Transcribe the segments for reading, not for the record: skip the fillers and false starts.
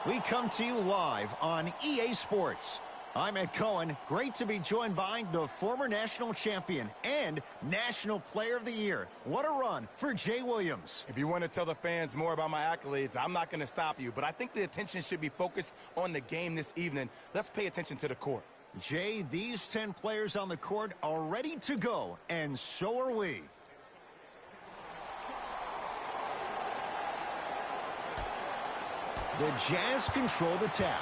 We come to you live on EA Sports. I'm Ed Cohen. Great to be joined by the former national champion and National Player of the Year. What a run for Jay Williams. If you want to tell the fans more about my accolades, I'm not going to stop you, but I think the attention should be focused on the game this evening. Let's pay attention to the court. Jay, these 10 players on the court are ready to go, and so are we. The Jazz control the tap.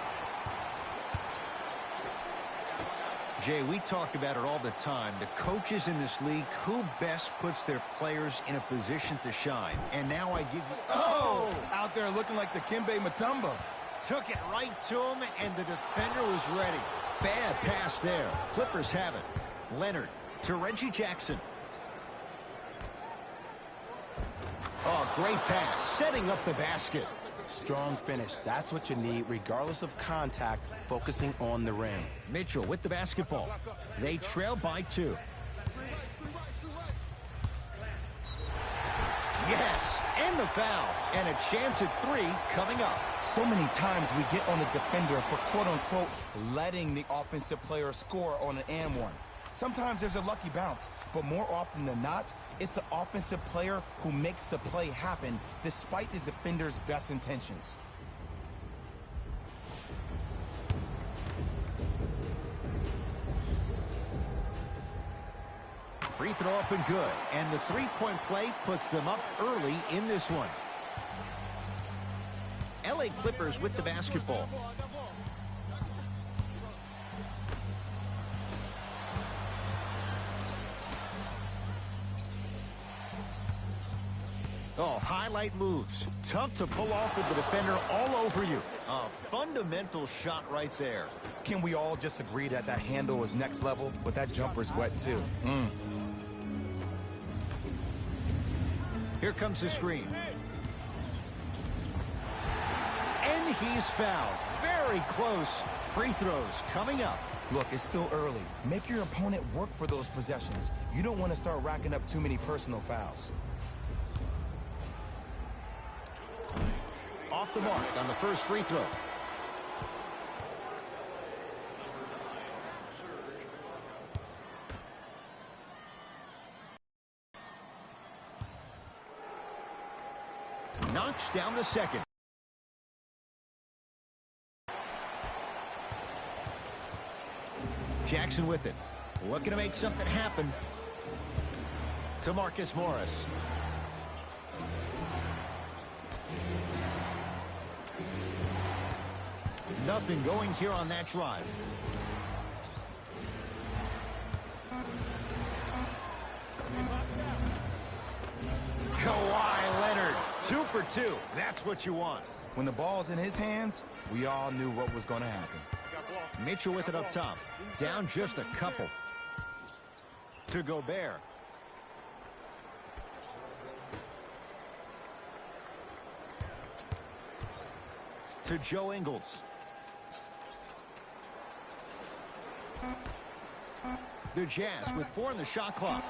Jay, we talk about it all the time. The coaches in this league, who best puts their players in a position to shine? And now I give you... Oh! Out there looking like the Kimbe Mutombo. Took it right to him, and the defender was ready. Bad pass there. Clippers have it. Leonard to Reggie Jackson. Oh, great pass. Setting up the basket. Strong finish. That's what you need, regardless of contact, focusing on the rim. Mitchell with the basketball. They trail by 2. Yes, and the foul. And a chance at 3 coming up. So many times we get on the defender for, quote-unquote, letting the offensive player score on an and one. Sometimes there's a lucky bounce, but more often than not, it's the offensive player who makes the play happen despite the defender's best intentions. Free throw up and good, and the three-point play puts them up early in this one. LA Clippers with the basketball. Oh, highlight moves. Tough to pull off with the defender all over you. A fundamental shot right there. Can we all just agree that that handle is next level, but that jumper's wet too? Here comes the screen. And he's fouled. Very close. Free throws coming up. Look, it's still early. Make your opponent work for those possessions. You don't want to start racking up too many personal fouls. Off the mark on the first free throw. Knocks down the second. Jackson with it. Looking to make something happen. To Marcus Morris. Nothing going here on that drive. Kawhi Leonard, 2 for 2. That's what you want. When the ball's in his hands, we all knew what was going to happen. Mitchell with it up top. Down just a couple. To Gobert. To Joe Ingles. The Jazz with 4 in the shot clock.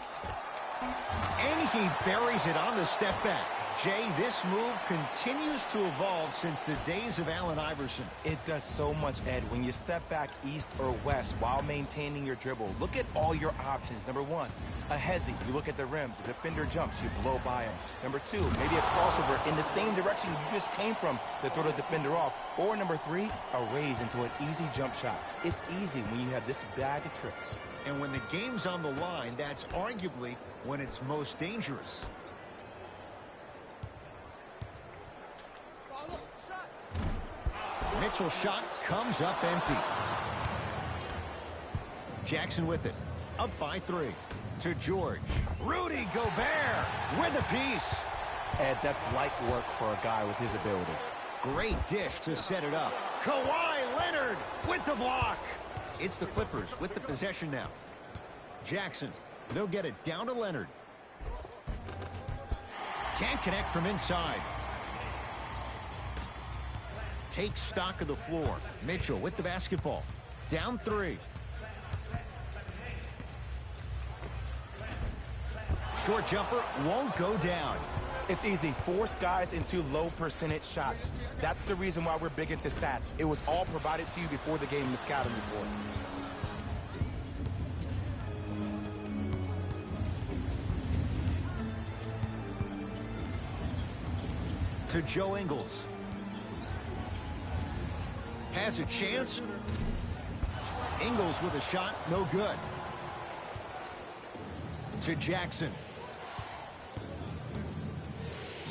And he buries it on the step back. Jay, this move continues to evolve since the days of Allen Iverson. It does so much, Ed. When you step back east or west while maintaining your dribble, look at all your options. Number 1, a hezzy. You look at the rim. The defender jumps. You blow by him. Number 2, maybe a crossover in the same direction you just came from to throw the defender off. Or number 3, a raise into an easy jump shot. It's easy when you have this bag of tricks. And when the game's on the line, that's arguably when it's most dangerous. Mitchell's shot comes up empty. Jackson with it. Up by 3. To George. Rudy Gobert with a piece. Ed, that's light work for a guy with his ability. Great dish to set it up. Kawhi Leonard with the block. It's the Clippers with the possession now. Jackson. They'll get it down to Leonard. Can't connect from inside. Takes stock of the floor. Mitchell with the basketball. Down 3. Short jumper won't go down. It's easy. Force guys into low percentage shots. That's the reason why we're big into stats. It was all provided to you before the game in the scouting report. To Joe Ingles. Has a chance. Ingles with a shot, no good. To Jackson.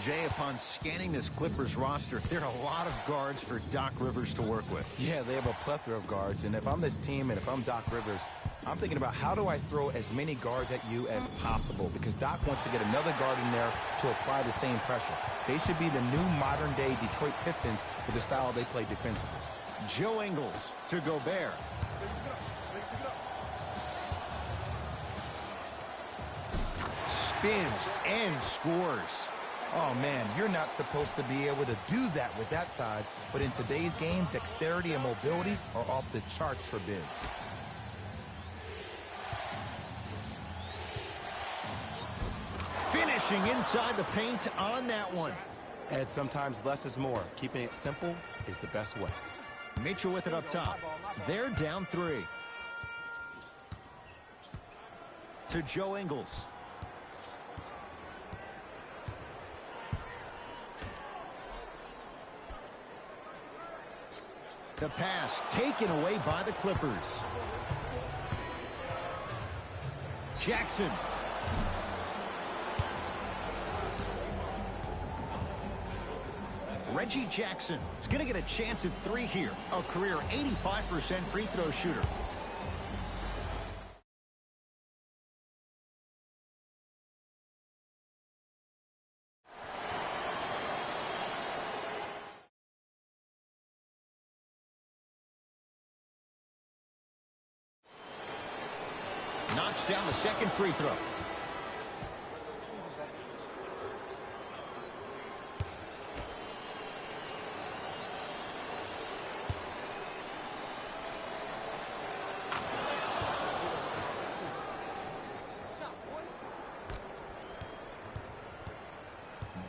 Jay, upon scanning this Clippers roster, there are a lot of guards for Doc Rivers to work with. Yeah, they have a plethora of guards, and if I'm this team and if I'm Doc Rivers, I'm thinking about how do I throw as many guards at you as possible, because Doc wants to get another guard in there to apply the same pressure. They should be the new modern-day Detroit Pistons with the style they play defensively. Joe Ingles to Gobert. Spins and scores. Oh, man, you're not supposed to be able to do that with that size, but in today's game, dexterity and mobility are off the charts for bigs. Finishing inside the paint on that one. And sometimes less is more. Keeping it simple is the best way. Mitchell with it up top. They're down 3. To Joe Ingles. The pass taken away by the Clippers. Jackson. Reggie Jackson is going to get a chance at 3 here. A career 85% free throw shooter. Knocks down the second free throw.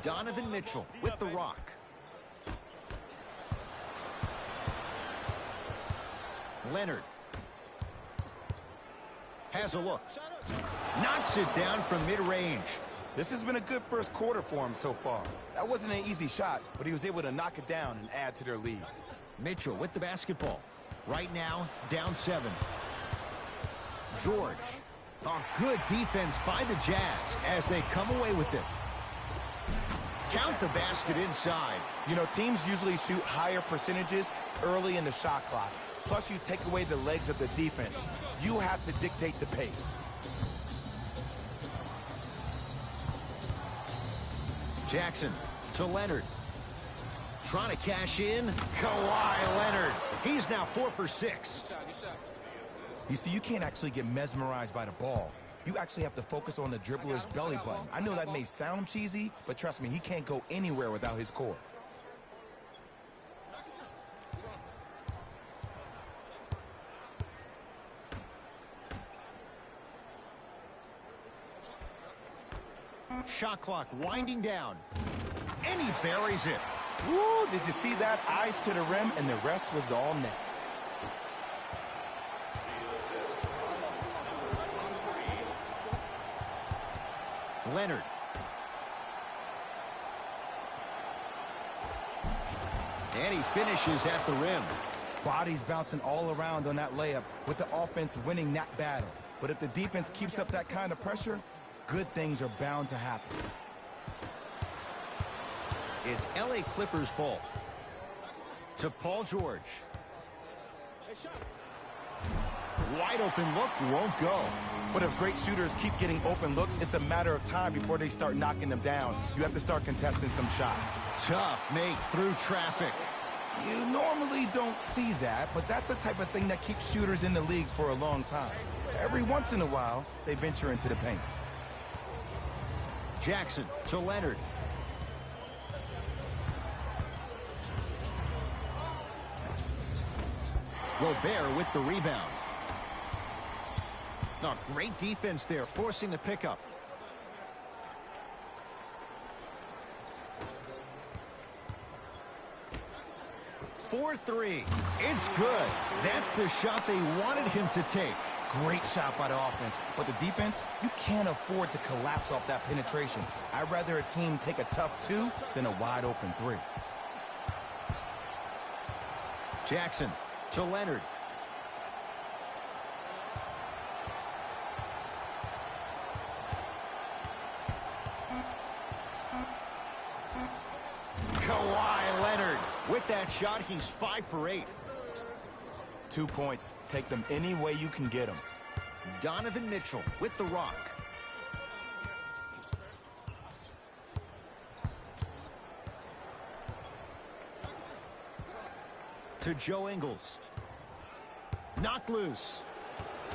Donovan Mitchell with the rock. Leonard. Has a look. Knocks it down from mid-range. This has been a good first quarter for him so far. That wasn't an easy shot, but he was able to knock it down and add to their lead. Mitchell with the basketball. Right now, down 7. George. A good defense by the Jazz as they come away with it. Count the basket inside. You know, teams usually shoot higher percentages early in the shot clock. Plus, you take away the legs of the defense. You have to dictate the pace. Jackson to Leonard. Trying to cash in. Kawhi Leonard. He's now 4 for 6. You see, you can't actually get mesmerized by the ball. You actually have to focus on the dribbler's belly button. I know that may sound cheesy, but trust me, he can't go anywhere without his core. Shot clock winding down. And he buries it. Woo, did you see that? Eyes to the rim, and the rest was all net. Leonard. And he finishes at the rim. Bodies bouncing all around on that layup with the offense winning that battle. But if the defense keeps up that kind of pressure, good things are bound to happen. It's LA Clippers ball. To Paul George. Wide open look won't go. But if great shooters keep getting open looks, it's a matter of time before they start knocking them down. You have to start contesting some shots. Tough make through traffic. You normally don't see that, but that's the type of thing that keeps shooters in the league for a long time. Every once in a while, they venture into the paint. Jackson to Leonard. Gobert with the rebound. No, great defense there, forcing the pickup. 4-3. It's good. That's the shot they wanted him to take. Great shot by the offense, but the defense, you can't afford to collapse off that penetration. I'd rather a team take a tough 2 than a wide open 3. Jackson to Leonard. Kawhi Leonard. With that shot, he's 5 for 8. 2 points. Take them any way you can get them. Donovan Mitchell with the rock. To Joe Ingles. Knocked loose.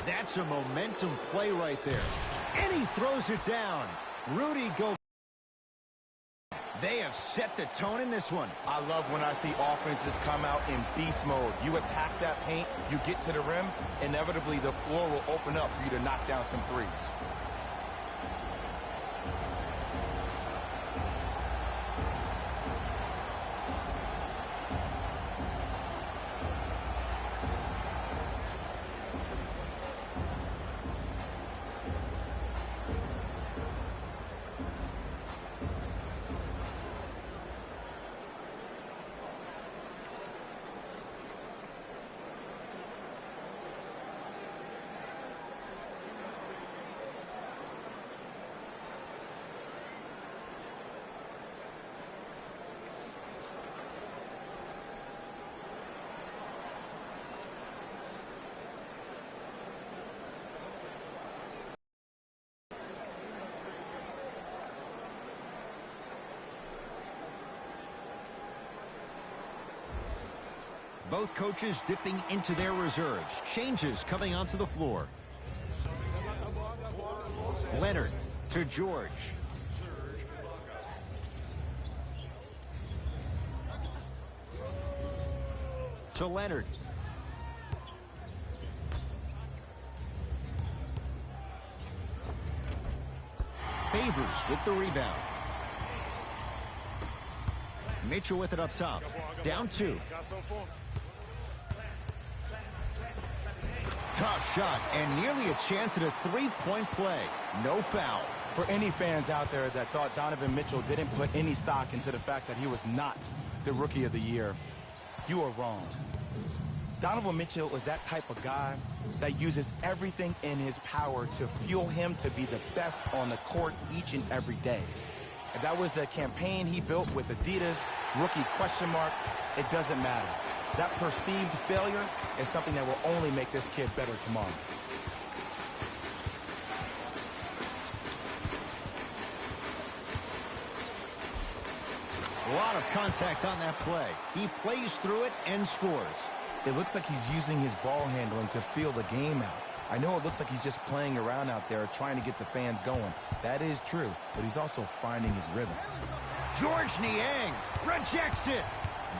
That's a momentum play right there. And he throws it down. Rudy Gobert. They have set the tone in this one. I love when I see offenses come out in beast mode. You attack that paint, you get to the rim, inevitably the floor will open up for you to knock down some threes. Both coaches dipping into their reserves. Changes coming onto the floor. Leonard to George. To Leonard. Favors with the rebound. Mitchell with it up top. Down 2. Tough shot and nearly a chance at a 3-point play. No foul. For any fans out there that thought Donovan Mitchell didn't put any stock into the fact that he was not the Rookie of the Year, you are wrong. Donovan Mitchell was that type of guy that uses everything in his power to fuel him to be the best on the court each and every day. If that was a campaign he built with Adidas, rookie question mark, it doesn't matter. That perceived failure is something that will only make this kid better tomorrow. A lot of contact on that play. He plays through it and scores. It looks like he's using his ball handling to feel the game out. I know it looks like he's just playing around out there trying to get the fans going. That is true, but he's also finding his rhythm. George Niang rejects it.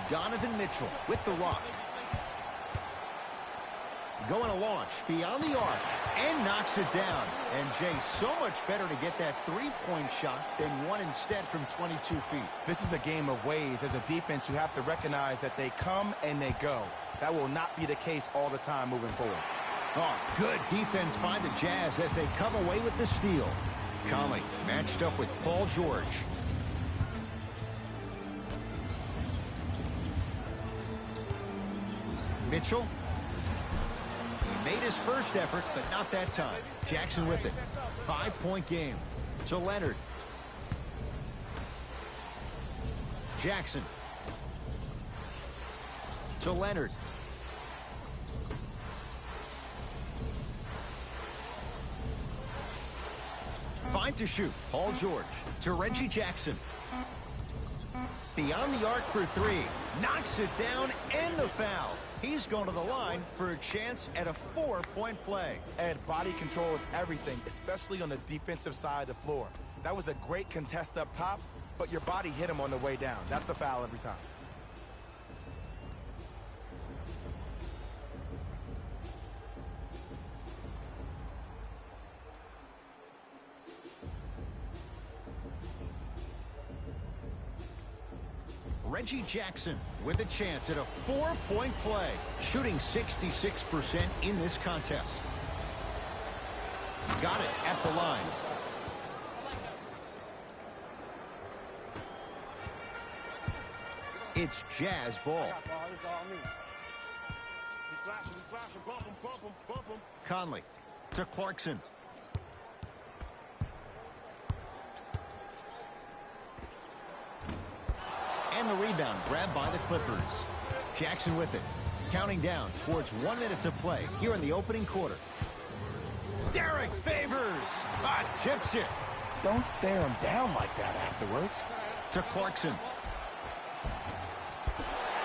Donovan Mitchell with the rock. Going to launch beyond the arc and knocks it down. And Jay, so much better to get that 3-point shot than one instead from 22 feet. This is a game of ways. As a defense, you have to recognize that they come and they go. That will not be the case all the time moving forward. Oh, good defense by the Jazz as they come away with the steal. Conley matched up with Paul George. Mitchell. He made his first effort, but not that time. Jackson with it. 5-point game. To Leonard. Jackson. To Leonard. Five to shoot. Paul George. To Reggie Jackson. Beyond the arc for 3. Knocks it down and the foul. He's going to the line for a chance at a 4-point play. Ed, body control is everything, especially on the defensive side of the floor. That was a great contest up top, but your body hit him on the way down. That's a foul every time. Reggie Reggie Jackson with a chance at a 4-point play, shooting 66% in this contest. Got it at the line. It's Jazz ball. Conley to Clarkson. And the rebound grabbed by the Clippers. Jackson with it. Counting down towards 1 minute to play here in the opening quarter. Derek Favors tips it. Don't stare him down like that afterwards. To Clarkson.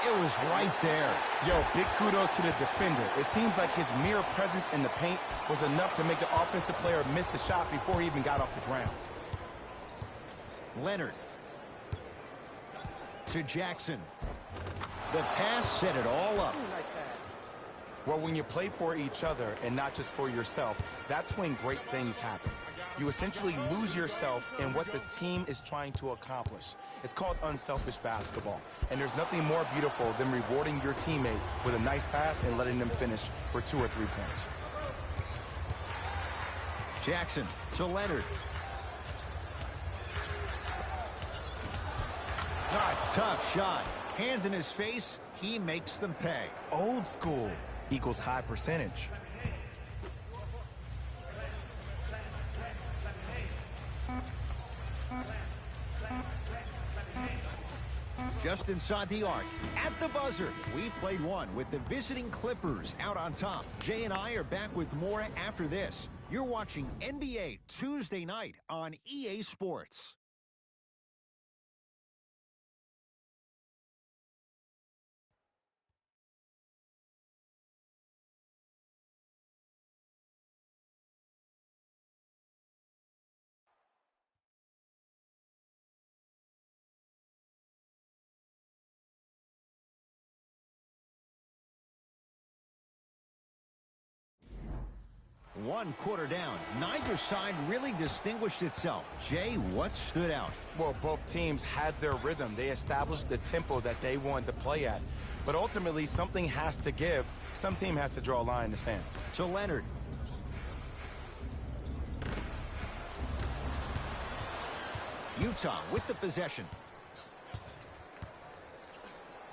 It was right there. Yo, big kudos to the defender. It seems like his mere presence in the paint was enough to make the offensive player miss the shot before he even got off the ground. Leonard. To Jackson. The pass set it all up. Well, when you play for each other and not just for yourself, that's when great things happen. You essentially lose yourself in what the team is trying to accomplish. It's called unselfish basketball. And there's nothing more beautiful than rewarding your teammate with a nice pass and letting them finish for 2 or 3 points. Jackson to Leonard. A tough shot. Hand in his face, he makes them pay. Old school equals high percentage. Just inside the arc, at the buzzer, we played one with the visiting Clippers out on top. Jay and I are back with more after this. You're watching NBA Tuesday night on EA Sports. One quarter down. Neither side really distinguished itself. Jay, what stood out? Well, both teams had their rhythm. They established the tempo that they wanted to play at. But ultimately, something has to give. Some team has to draw a line in the sand. To Leonard. Utah with the possession.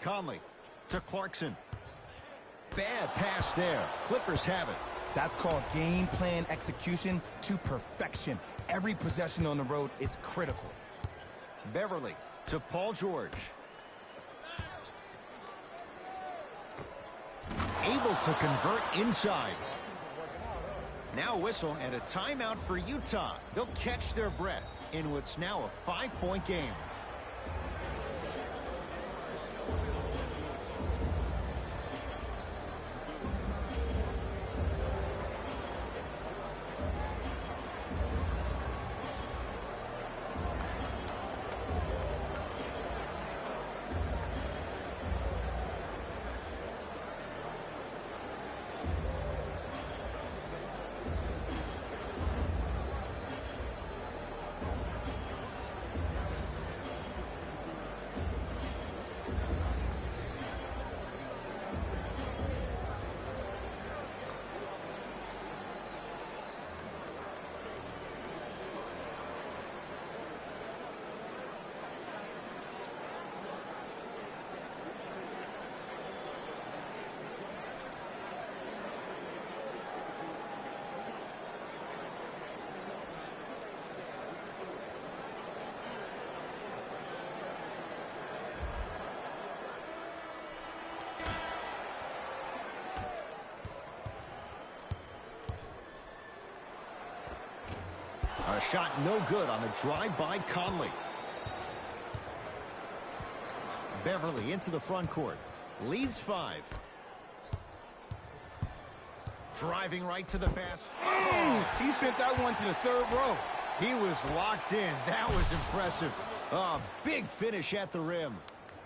Conley to Clarkson. Bad pass there. Clippers have it. That's called game plan execution to perfection. Every possession on the road is critical. Beverly to Paul George. Able to convert inside. Now a whistle and a timeout for Utah. They'll catch their breath in what's now a 5-point game. A shot no good on the drive by Conley. Beverly into the front court. Leads 5. Driving right to the basket. Oh, he sent that one to the 3rd row. He was locked in. That was impressive. A big finish at the rim.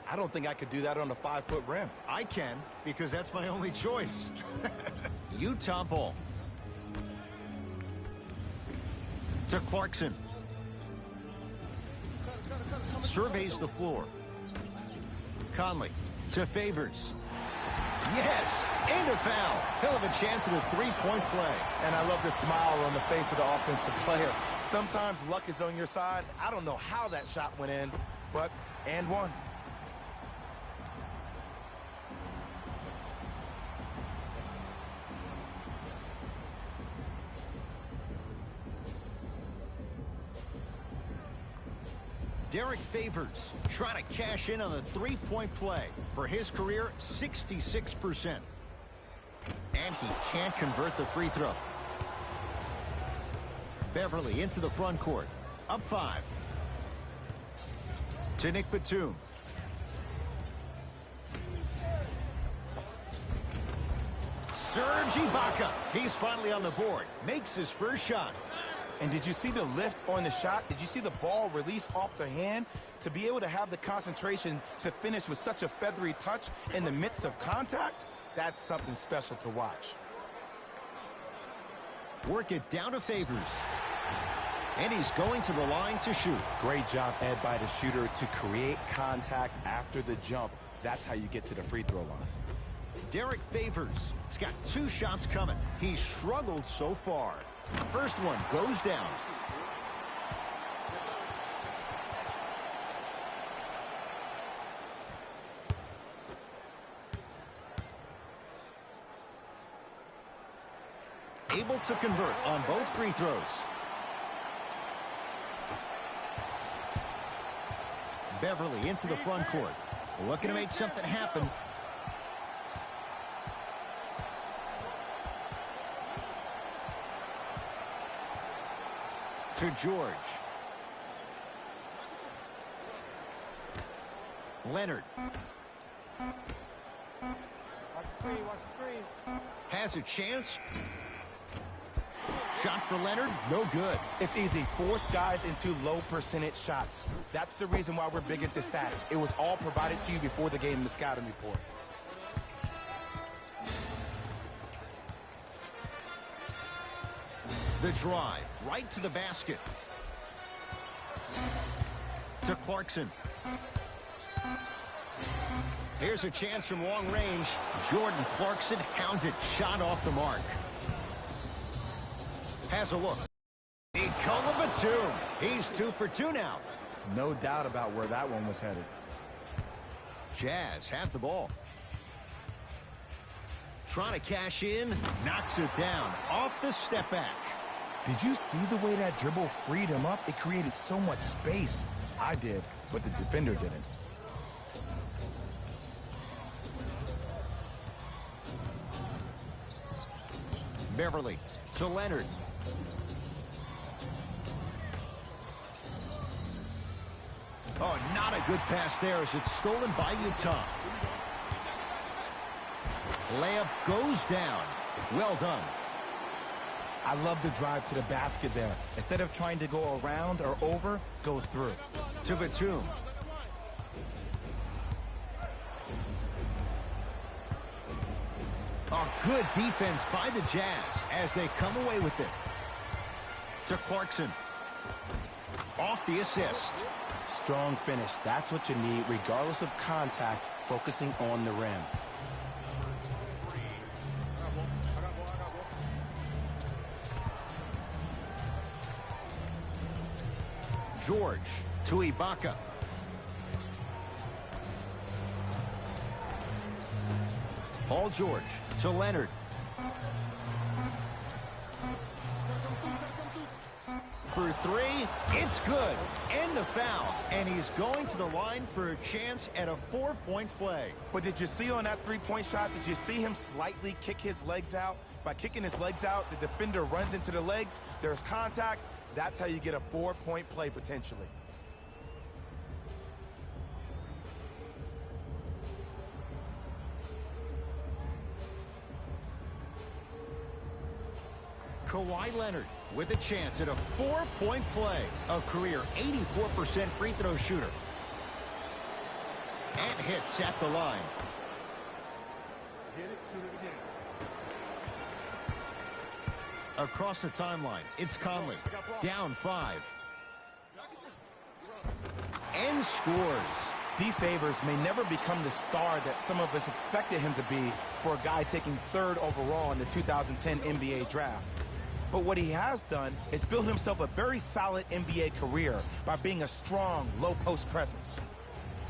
I don't think I could do that on a 5-foot rim. I can, because that's my only choice. Utah ball. To Clarkson. Surveys the floor. Conley to Favors. Yes, and a foul. He'll have a chance at a three-point play. And I love the smile on the face of the offensive player. Sometimes luck is on your side. I don't know how that shot went in, but and one. Derek Favors trying to cash in on the three-point play. For his career, 66%. And he can't convert the free throw. Beverly into the front court. Up 5. To Nick Batum. Serge Ibaka. He's finally on the board. Makes his first shot. And did you see the lift on the shot? Did you see the ball release off the hand? To be able to have the concentration to finish with such a feathery touch in the midst of contact, that's something special to watch. Work it down to Favors. And he's going to the line to shoot. Great job, Ed, by the shooter to create contact after the jump. That's how you get to the free throw line. Derek Favors has got 2 shots coming. He's struggled so far. First one goes down. Able to convert on both free throws. Beverly into the front court. Looking to make something happen. To George. Leonard. Has a chance. Shot for Leonard, no good. It's easy. Force guys into low percentage shots. That's the reason why we're big into stats. It was all provided to you before the game in the scouting report. The drive, right to the basket. To Clarkson. Here's a chance from long range. Jordan Clarkson hounded, shot off the mark. Has a look. Nikola Batum. He's 2 for 2 now. No doubt about where that one was headed. Jazz have the ball. Trying to cash in. Knocks it down. Off the step back. Did you see the way that dribble freed him up? It created so much space. I did, but the defender didn't. Beverly to Leonard. Oh, not a good pass there as it's stolen by Utah. Layup goes down. Well done. I love the drive to the basket there. Instead of trying to go around or over, go through. To Batum. A good defense by the Jazz as they come away with it. To Clarkson. Off the assist. Strong finish. That's what you need, regardless of contact, focusing on the rim. George to Ibaka. Paul George to Leonard. For 3, it's good. And the foul. And he's going to the line for a chance at a 4-point play. But did you see on that three-point shot, did you see him slightly kick his legs out? By kicking his legs out, the defender runs into the legs. There's contact. That's how you get a 4-point play potentially. Kawhi Leonard with a chance at a 4-point play. A career 84% free throw shooter. And hits at the line. Get it, shoot it again. Across the timeline, it's Conley. Down 5. And scores. D. Favors may never become the star that some of us expected him to be for a guy taking 3rd overall in the 2010 NBA draft. But what he has done is build himself a very solid NBA career by being a strong, low-post presence.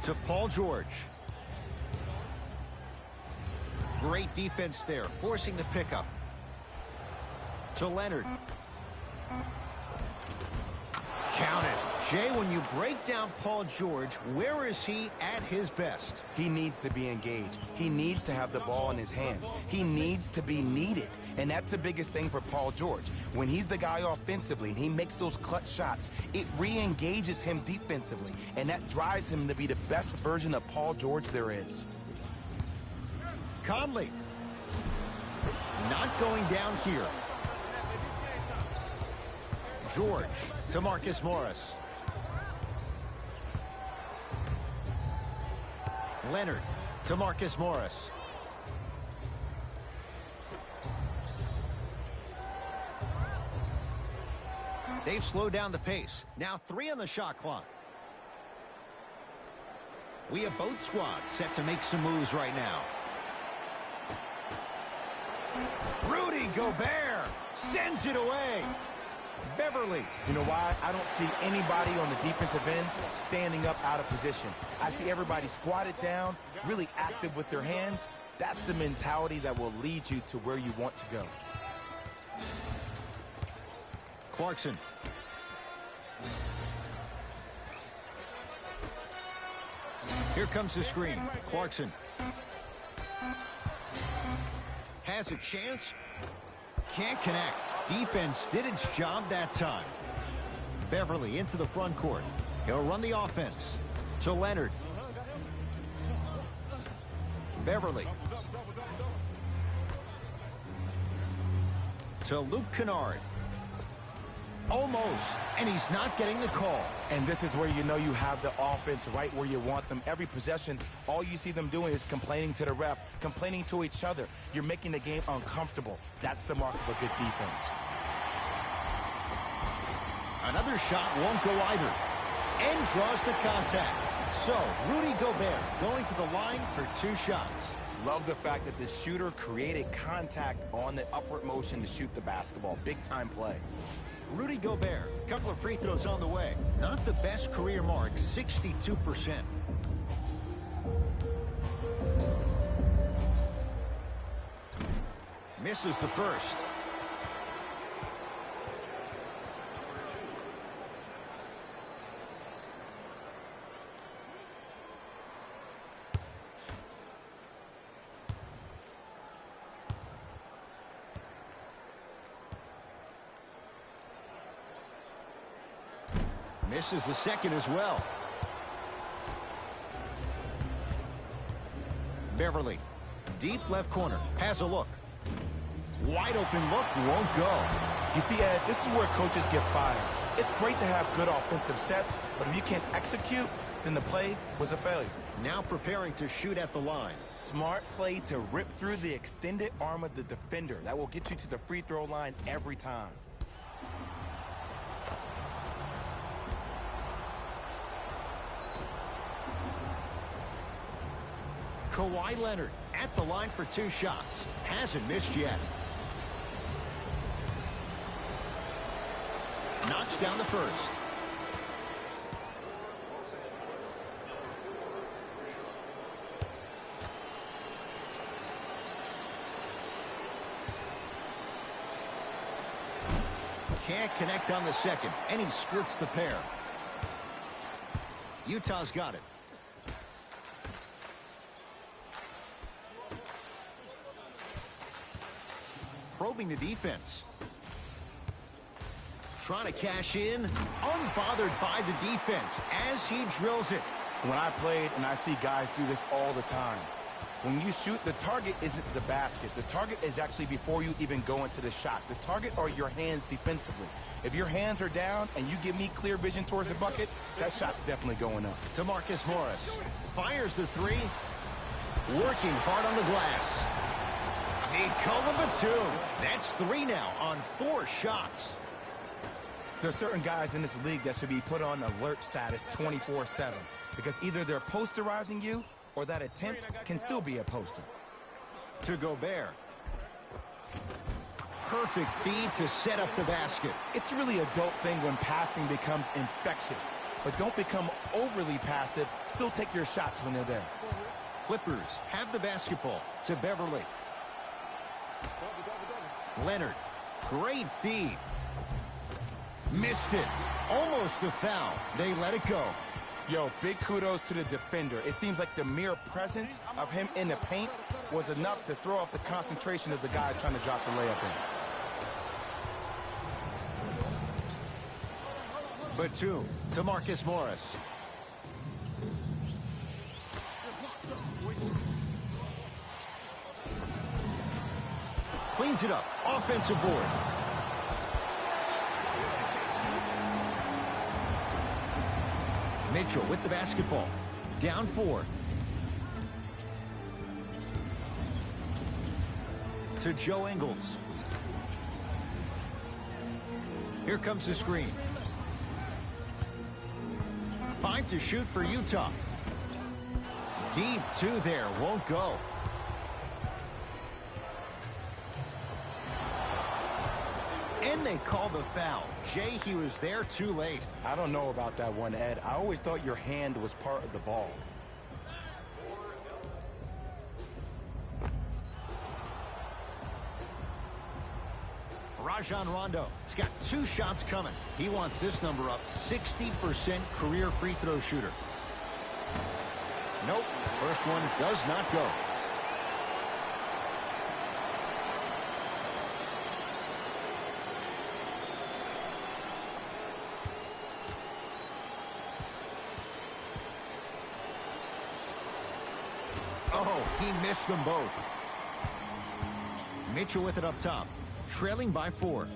To Paul George. Great defense there, forcing the pickup. To Leonard. Count it. Jay, when you break down Paul George, where is he at his best? He needs to be engaged. He needs to have the ball in his hands. He needs to be needed. And that's the biggest thing for Paul George. When he's the guy offensively and he makes those clutch shots, it re-engages him defensively. And that drives him to be the best version of Paul George there is. Conley. Not going down here. George to Marcus Morris. Leonard to Marcus Morris. They've slowed down the pace. Now 3 on the shot clock. We have both squads set to make some moves right now. Rudy Gobert sends it away. Beverly. You know why? I don't see anybody on the defensive end standing up out of position. I see everybody squatted down, really active with their hands. That's the mentality that will lead you to where you want to go. Clarkson. Here comes the screen. Clarkson. Has a chance. Can't connect. Defense did its job that time. Beverly into the front court. He'll run the offense. To Leonard. Beverly. To Luke Kennard. Almost. And he's not getting the call. And this is where you know you have the offense right where you want them. Every possession, all you see them doing is complaining to the ref, complaining to each other. You're making the game uncomfortable. That's the mark of a good defense. Another shot won't go either. And draws the contact. So, Rudy Gobert going to the line for 2 shots. Love the fact that the shooter created contact on the upward motion to shoot the basketball. Big time play. Rudy Gobert, couple of free throws on the way. Not the best career mark, 62%. Misses the first. Misses the second as well. Beverly, deep left corner, has a look. Wide open look, won't go. You see, Ed, this is where coaches get fired. It's great to have good offensive sets, but if you can't execute, then the play was a failure. Now preparing to shoot at the line. Smart play to rip through the extended arm of the defender. That will get you to the free throw line every time. Kawhi Leonard at the line for 2 shots. Hasn't missed yet. Knocks down the first. Can't connect on the second, and he splits the pair. Utah's got it. Probing the defense. Trying to cash in. Unbothered by the defense as he drills it. When I played, and I see guys do this all the time, when you shoot, the target isn't the basket. The target is actually before you even go into the shot. The target are your hands defensively. If your hands are down and you give me clear vision towards the bucket, that shot's definitely going up. To Marcus Morris. Fires the 3. Working hard on the glass. Nikola Batum. That's 3 now on 4 shots. There are certain guys in this league that should be put on alert status 24/7 because either they're posterizing you or that attempt can still be a poster. To Gobert. Perfect feed to set up the basket. It's really a dope thing when passing becomes infectious, but don't become overly passive. Still take your shots when they're there. Clippers have the basketball to Beverly. Leonard, great feed. Missed it. Almost a foul. They let it go. Yo, big kudos to the defender. It seems like the mere presence of him in the paint was enough to throw off the concentration of the guy trying to drop the layup in. Batum to Marcus Morris. Cleans it up. Offensive board. Mitchell with the basketball. Down 4. To Joe Ingles. Here comes the screen. 5 to shoot for Utah. Deep 2 there. Won't go. And they call the foul. Jay, he was there too late. I don't know about that one, Ed. I always thought your hand was part of the ball. Rajon Rondo. He's got 2 shots coming. He wants this number up. 60% career free throw shooter. Nope. First one does not go. Oh, he missed them both. Mitchell with it up top. Trailing by 4.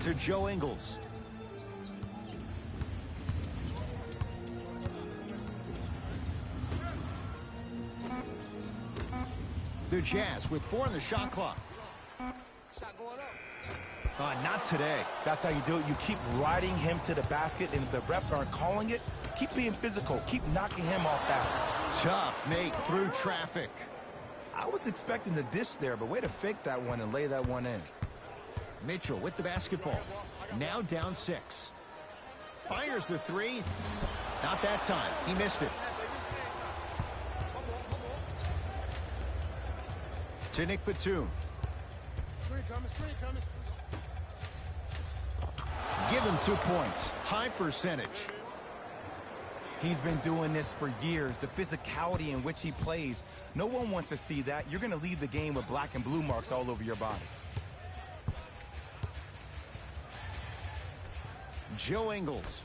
To Joe Ingles. The Jazz with 4 on the shot clock. Not today. That's how you do it. You keep riding him to the basket, and if the refs aren't calling it, keep being physical. Keep knocking him off balance. Tough make through traffic. I was expecting the dish there, but way to fake that one and lay that one in. Mitchell with the basketball. Now down 6. Fires the 3. Not that time. He missed it. To Nick Batum. Screen coming. Give him 2 points. High percentage. He's been doing this for years. The physicality in which he plays. No one wants to see that. You're going to leave the game with black and blue marks all over your body. Joe Ingles.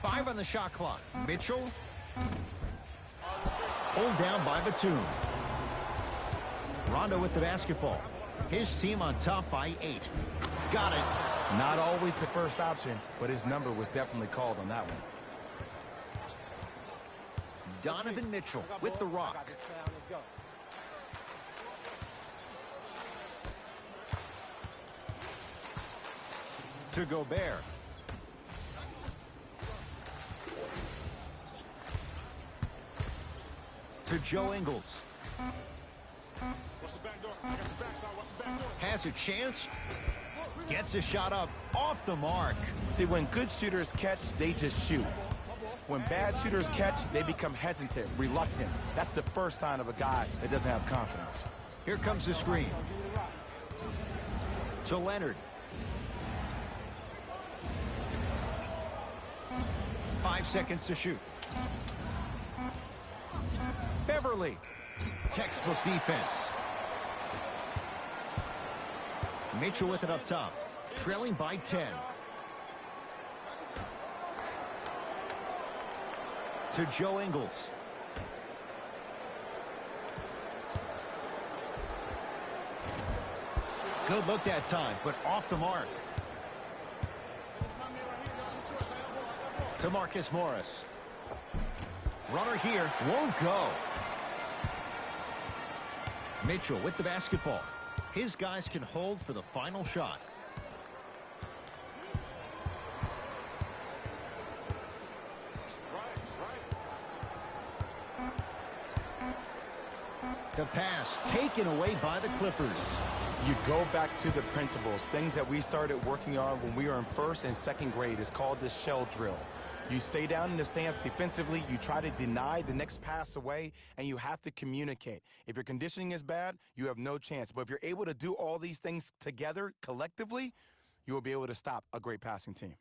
Five on the shot clock. Mitchell. Pulled down by Batum. Rondo with the basketball. His team on top by 8. Got it. Not always the first option, but his number was definitely called on that one. Donovan Mitchell with the rock. To Gobert. To Joe Ingles. Has a chance. Gets a shot up off the mark. See, when good shooters catch, they just shoot. When bad shooters catch, they become hesitant, reluctant. That's the first sign of a guy that doesn't have confidence. Here comes the screen. To Leonard. 5 seconds to shoot. Beverly. Textbook defense. Mitchell with it up top. Trailing by 10. To Joe Ingles. Good look that time, but off the mark. To Marcus Morris. Runner here won't go. Mitchell with the basketball. His guys can hold for the final shot. The pass taken away by the Clippers. You go back to the principles, things that we started working on when we were in first and second grade. It's called the shell drill. You stay down in the stance defensively, you try to deny the next pass away, and you have to communicate. If your conditioning is bad, you have no chance. But if you're able to do all these things together, collectively, you will be able to stop a great passing team.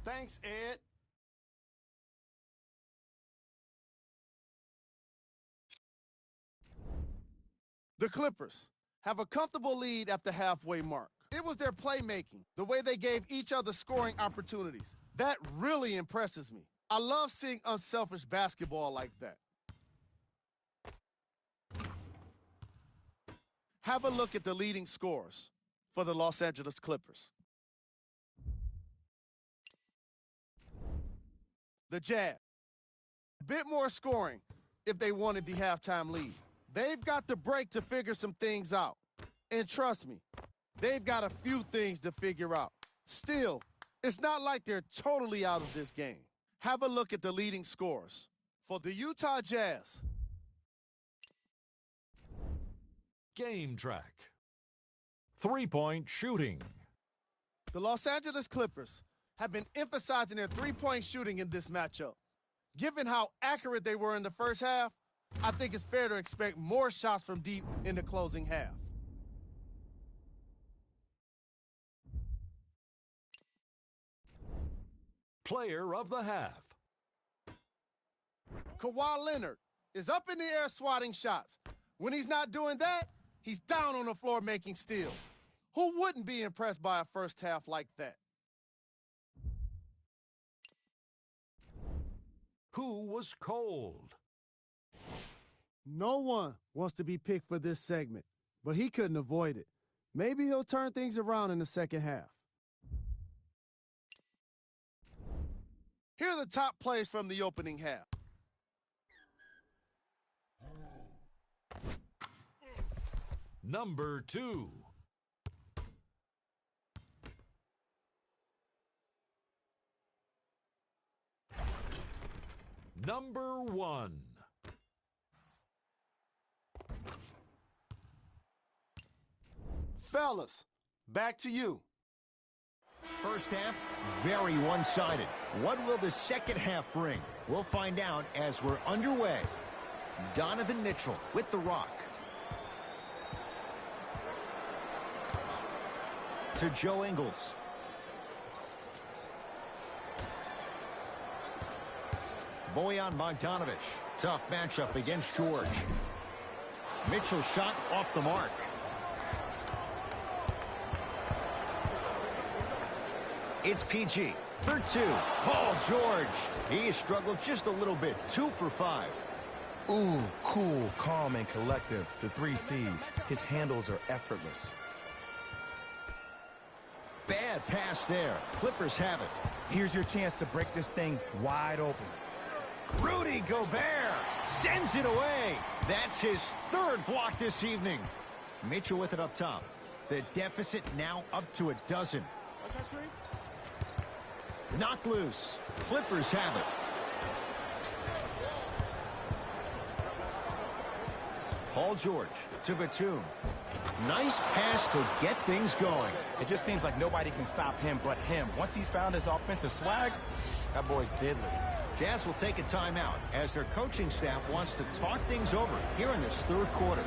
Thanks, Ed. The Clippers have a comfortable lead at the halfway mark. It was their playmaking, the way they gave each other scoring opportunities. That really impresses me. I love seeing unselfish basketball like that. Have a look at the leading scorers for the Los Angeles Clippers. The Jazz. A bit more scoring if they wanted the halftime lead. They've got the break to figure some things out. And trust me, they've got a few things to figure out. Still, it's not like they're totally out of this game. Have a look at the leading scorers for the Utah Jazz. Game track. Three-point shooting. The Los Angeles Clippers have been emphasizing their three-point shooting in this matchup. Given how accurate they were in the first half, I think it's fair to expect more shots from deep in the closing half. Player of the half. Kawhi Leonard is up in the air swatting shots. When he's not doing that, he's down on the floor making steals. Who wouldn't be impressed by a first half like that? Who was cold? No one wants to be picked for this segment, but he couldn't avoid it. Maybe he'll turn things around in the second half. Here are the top plays from the opening half. Number 2. Number 1. Fellas, back to you. First half, very one-sided. What will the second half bring? We'll find out as we're underway. Donovan Mitchell with the rock. To Joe Ingles. Bojan Bogdanovic. Tough matchup against George. Mitchell shot off the mark. It's PG for 2. Paul George. He has struggled just a little bit. 2 for 5. Ooh, cool, calm, and collective. The 3 C's. His handles are effortless. Bad pass there. Clippers have it. Here's your chance to break this thing wide open. Rudy Gobert sends it away. That's his 3rd block this evening. Mitchell with it up top. The deficit now up to 12. Knocked loose. Clippers have it. Paul George to Batum. Nice pass to get things going. It just seems like nobody can stop him but him. Once he's found his offensive swag, that boy's deadly. Jazz will take a timeout as their coaching staff wants to talk things over here in this 3rd quarter.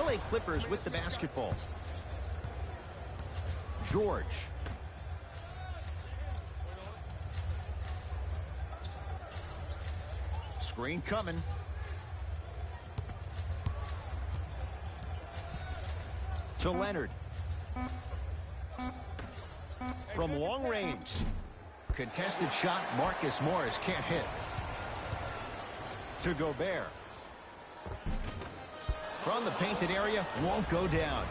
LA Clippers with the basketball. George. Screen coming. To Leonard. From long range. Contested shot. Marcus Morris can't hit. To Gobert. From the painted area. Won't go down.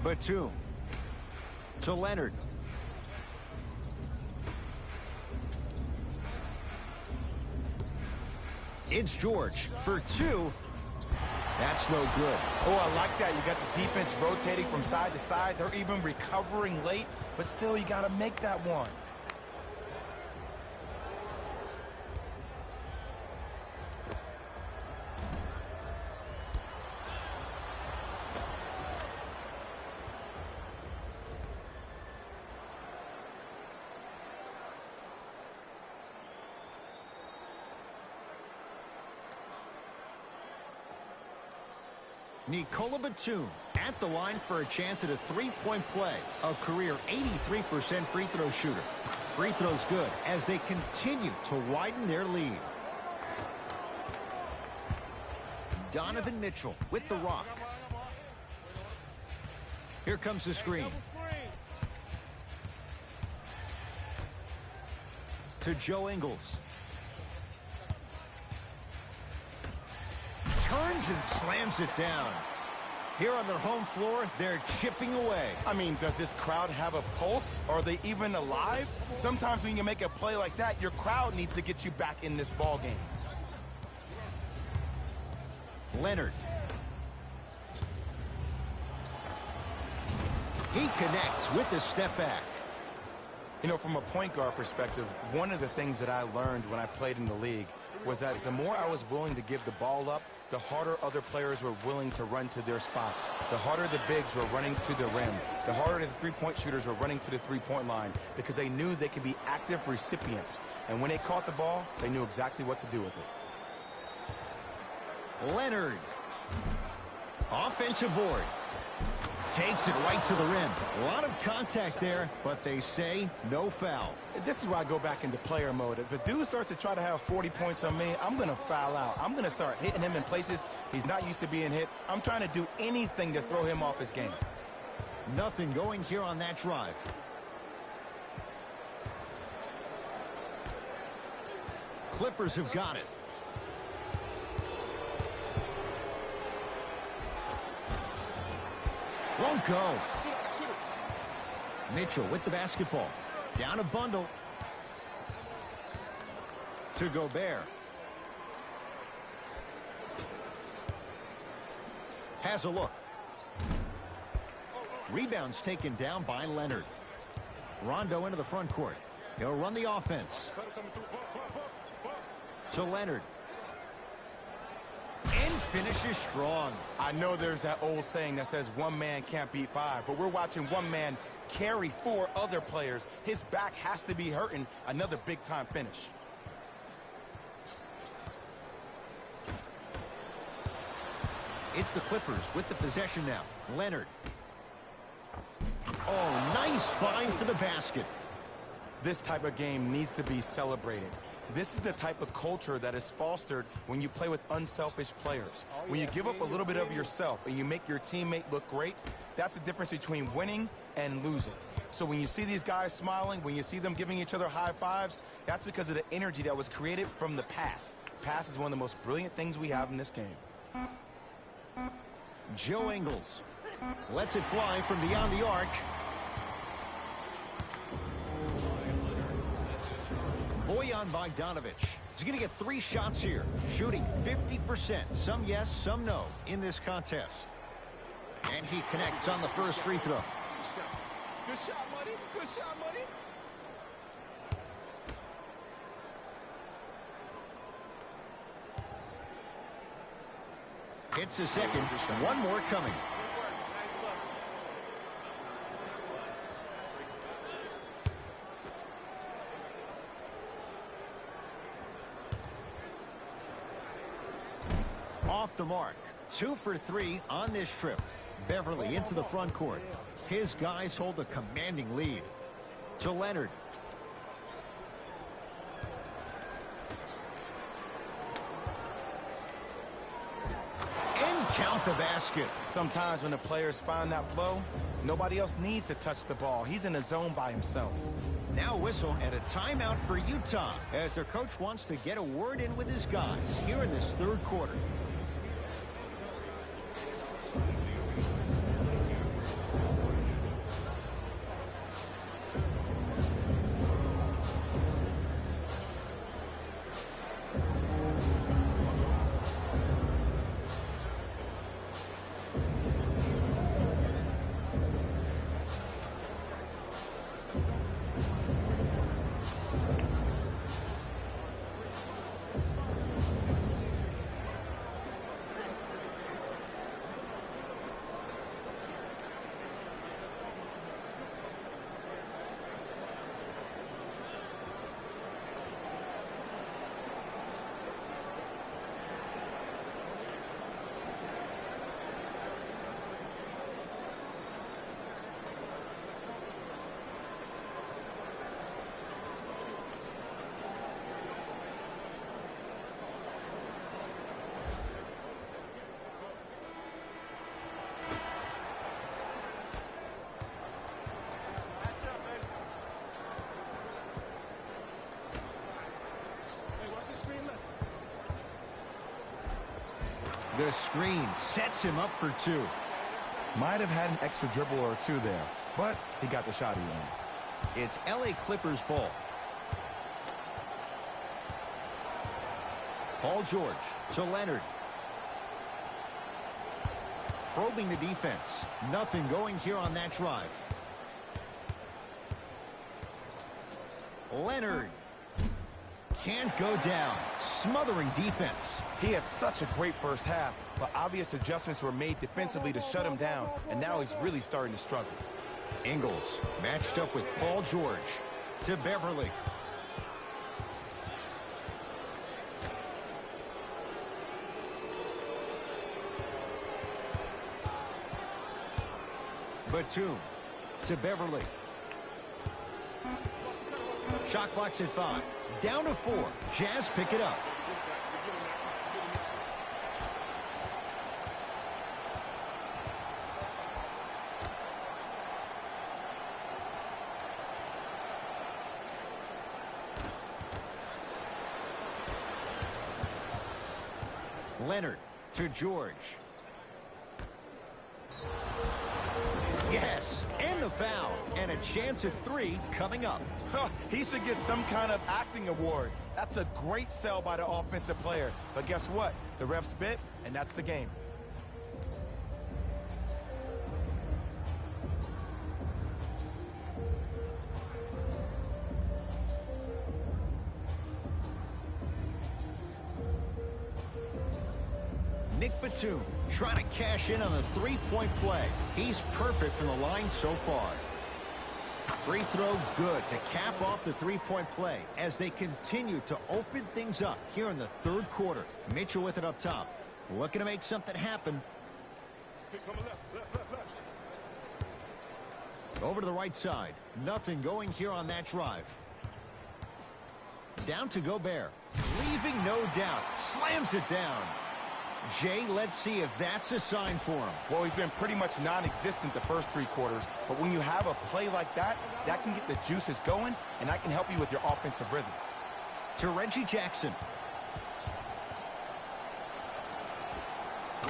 Batum. To Leonard. It's George for two. That's no good. Oh, I like that. You got the defense rotating from side to side. They're even recovering late, but still you got to make that one. Nikola Batum at the line for a chance at a three-point play. A career 83% free throw shooter. Free throws good as they continue to widen their lead. Donovan Mitchell with the rock. Here comes the screen. To Joe Ingles. Turns and slams it down. Here on their home floor, they're chipping away. I mean, does this crowd have a pulse? Are they even alive? Sometimes when you make a play like that, your crowd needs to get you back in this ball game. Leonard. He connects with the step back. You know, from a point guard perspective, one of the things that I learned when I played in the league was that the more I was willing to give the ball up, the harder other players were willing to run to their spots. The harder the bigs were running to the rim. The harder the three-point shooters were running to the three-point line because they knew they could be active recipients. And when they caught the ball, they knew exactly what to do with it. Leonard. Offensive board. Takes it right to the rim. A lot of contact there, but they say no foul. This is why I go back into player mode. If a dude starts to try to have 40 points on me, I'm going to foul out. I'm going to start hitting him in places he's not used to being hit. I'm trying to do anything to throw him off his game. Nothing going here on that drive. Clippers have got it. Won't go. Mitchell with the basketball. Down a bundle. To Gobert. Has a look. Rebounds taken down by Leonard. Rondo into the front court. He'll run the offense. To Leonard. And finishes strong. I know there's that old saying that says one man can't beat five, but we're watching one man carry four other players. His back has to be hurting. Another big-time finish. It's the Clippers with the possession now. Leonard. Oh, nice find for the basket. This type of game needs to be celebrated. This is the type of culture that is fostered when you play with unselfish players. When you give up a little bit of yourself and you make your teammate look great, that's the difference between winning and losing. So when you see these guys smiling, when you see them giving each other high fives, that's because of the energy that was created from the pass. Pass is one of the most brilliant things we have in this game. Joe Ingles lets it fly from beyond the arc. Bojan Bogdanovic. He's going to get 3 shots here, shooting 50%. Some yes, some no in this contest. And he connects on the first free throw. Good shot, buddy. Good shot, buddy. Hits a second. One more coming. off the mark. 2 for 3 on this trip. Beverly into the front court. His guys hold a commanding lead. To Leonard. And count the basket. Sometimes when the players find that flow, nobody else needs to touch the ball. He's in a zone by himself. Now whistle and a timeout for Utah as their coach wants to get a word in with his guys here in this third quarter. The screen sets him up for 2. Might have had an extra dribble or 2 there, but he got the shot he wanted. It's LA Clippers ball. Paul George to Leonard. Probing the defense. Nothing going here on that drive. Leonard can't go down. Smothering defense. He had such a great first half, but obvious adjustments were made defensively to shut him down, and now he's really starting to struggle. Ingles matched up with Paul George. To Beverly. Batum to Beverly. Shot clock's at 5. Down to 4. Jazz pick it up. Leonard to George. Yes, and the foul, and a chance at 3 coming up. He should get some kind of acting award. That's a great sell by the offensive player. But guess what? The ref spit, and that's the game. Nick Batum trying to cash in on the three-point play. He's perfect from the line so far. Free throw good to cap off the three-point play as they continue to open things up here in the third quarter. Mitchell with it up top. Looking to make something happen. Over to the right side. Nothing going here on that drive. Down to Gobert. Leaving no doubt. Slams it down. Jay, let's see if that's a sign for him. Well, he's been pretty much non-existent the first 3 quarters, but when you have a play like that, that can get the juices going, and that can help you with your offensive rhythm. To Reggie Jackson.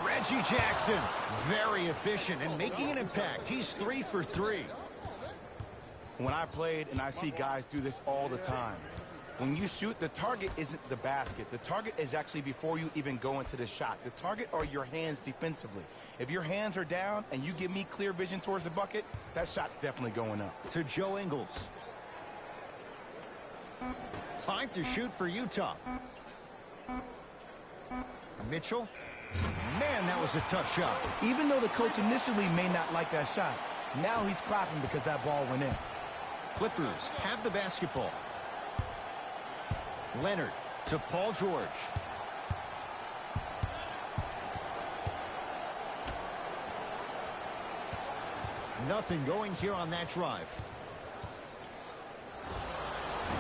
Reggie Jackson, very efficient and making an impact. He's 3 for 3. When I played, and I see guys do this all the time, when you shoot, the target isn't the basket. The target is actually before you even go into the shot. The target are your hands defensively. If your hands are down and you give me clear vision towards the bucket, that shot's definitely going up. To Joe Ingles. 5 to shoot for Utah. Mitchell. Man, that was a tough shot. Even though the coach initially may not like that shot, now he's clapping because that ball went in. Clippers have the basketball. Leonard to Paul George. Nothing going here on that drive.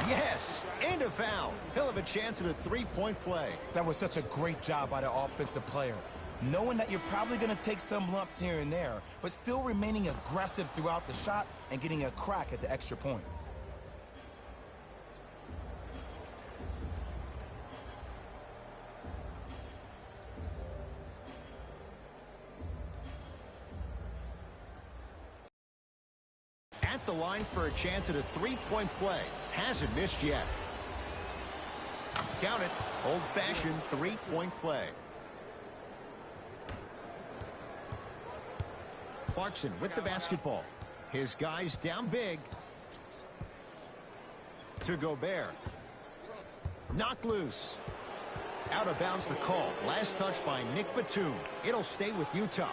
Yes, and a foul. He'll have a chance at a three-point play. That was such a great job by the offensive player. Knowing that you're probably going to take some lumps here and there, but still remaining aggressive throughout the shot and getting a crack at the extra point. At the line for a chance at a three-point play. Hasn't missed yet. Count it. Old-fashioned three-point play. Clarkson with the basketball. His guys down big. To Gobert. Knocked loose. Out of bounds the call. Last touch by Nick Batum. It'll stay with Utah.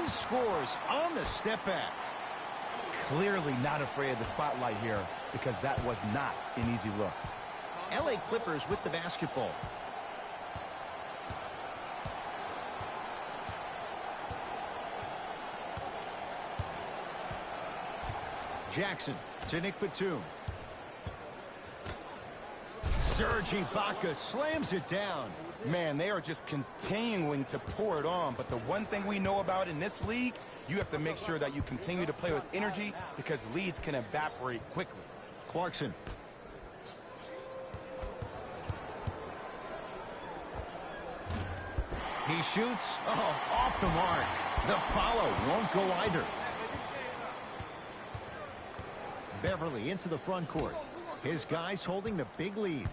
Scores on the step back. Clearly not afraid of the spotlight here because that was not an easy look. LA Clippers with the basketball. Jackson to Nick Batum. Serge Ibaka slams it down. Man, they are just continuing to pour it on. But the one thing we know about in this league, you have to make sure that you continue to play with energy because leads can evaporate quickly. Clarkson. He shoots. Oh, off the mark. The follow won't go either. Beverly into the front court. His guys holding the big lead.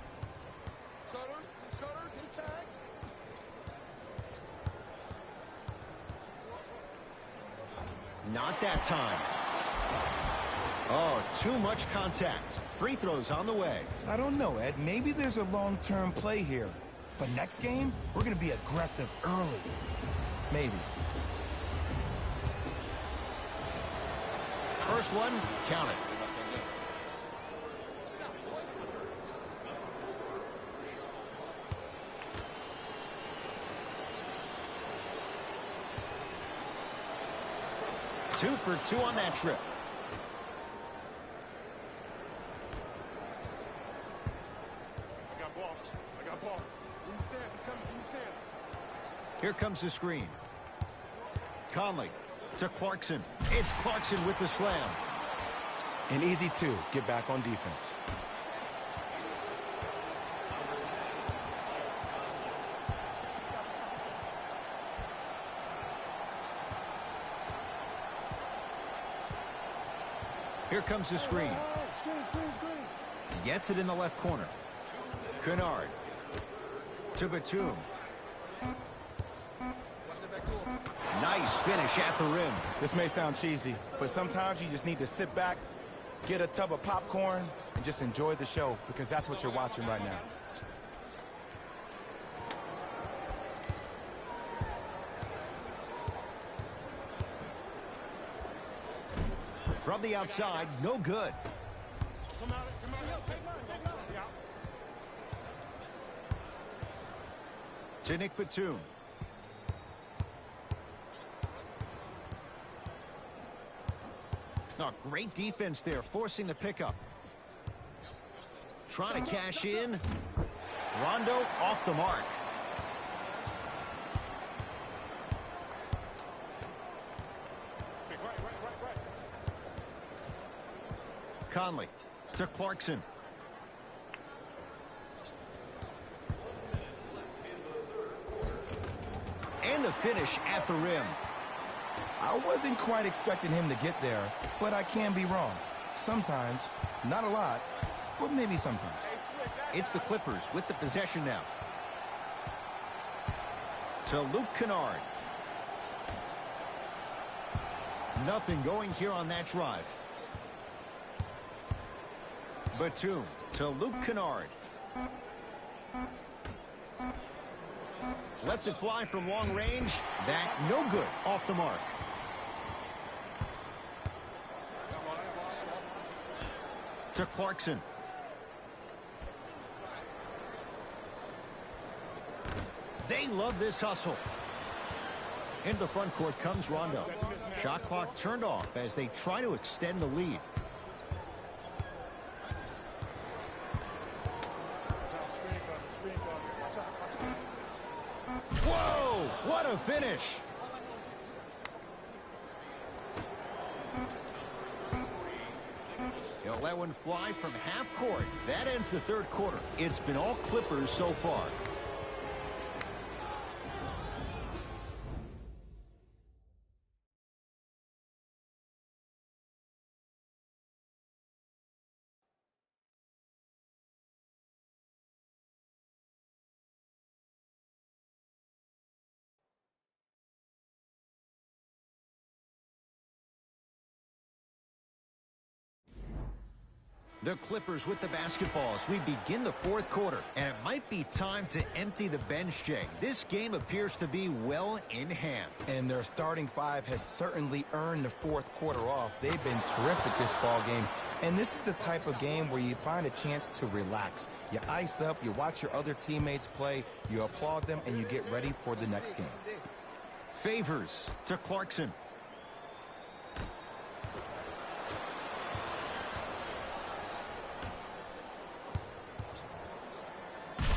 Not that time. Oh, too much contact. Free throws on the way. I don't know, Ed. Maybe there's a long-term play here. But next game, we're going to be aggressive early. Maybe. First one, count it. Two for two on that trip. I got ball. I got ball. From the stairs. He's coming from the stairs. Here comes the screen. Conley to Clarkson. It's Clarkson with the slam. An easy two. Get back on defense. Here comes the screen. Gets it in the left corner. Kennard to Batum. Nice finish at the rim. This may sound cheesy, but sometimes you just need to sit back, get a tub of popcorn, and just enjoy the show because that's what you're watching right now. From the outside, no good. To Nick Batum. Oh, great defense there, forcing the pickup. Trying to cash in. Rondo off the mark. Conley to Clarkson. And the finish at the rim. I wasn't quite expecting him to get there, but I can be wrong. Sometimes, not a lot, but maybe sometimes. It's the Clippers with the possession now. To Luke Kennard. Nothing going here on that drive. Batum to Luke Kennard. Lets it fly from long range. That no good, off the mark. to Clarkson. They love this hustle. Into the front court comes Rondo. Shot clock turned off as they try to extend the lead. Whoa! What a finish! He'll let one fly from half court. That ends the third quarter. It's been all Clippers so far. The Clippers with the basketball as we begin the fourth quarter. And it might be time to empty the bench, Jay. This game appears to be well in hand. And their starting five has certainly earned the fourth quarter off. They've been terrific this ball game. And this is the type of game where you find a chance to relax. You ice up, you watch your other teammates play, you applaud them, and you get ready for the next game. Favors to Clarkson.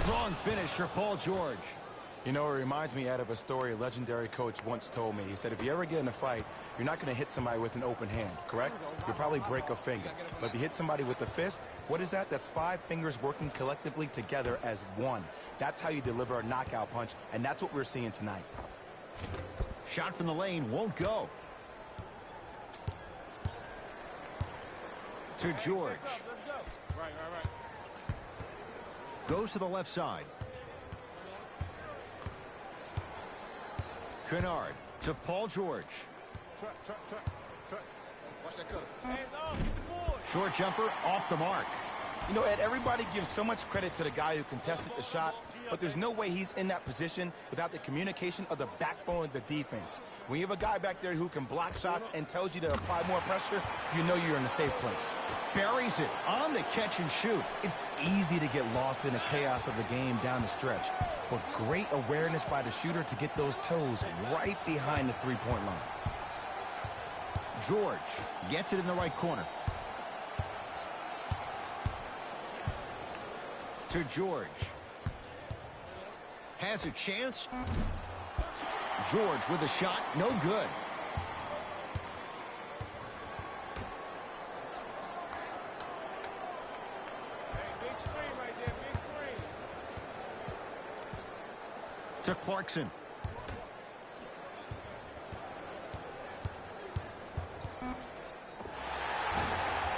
Strong finish for Paul George. You know, it reminds me, Ed, of a story a legendary coach once told me. He said, if you ever get in a fight, you're not going to hit somebody with an open hand, correct? You'll probably break a finger. But if you hit somebody with a fist, what is that? That's 5 fingers working collectively together as one. That's how you deliver a knockout punch, and that's what we're seeing tonight. Shot from the lane won't go. To George. Right. Goes to the left side. Kennard to Paul George. Watch that cut. Short jumper off the mark. You know, Ed, everybody gives so much credit to the guy who contested the shot, but there's no way he's in that position without the communication of the backbone of the defense. When you have a guy back there who can block shots and tells you to apply more pressure, you know you're in a safe place. Buries it on the catch and shoot. It's easy to get lost in the chaos of the game down the stretch, but great awareness by the shooter to get those toes right behind the three-point line. George gets it in the right corner. To George. Has a chance. George with a shot, no good. To Clarkson.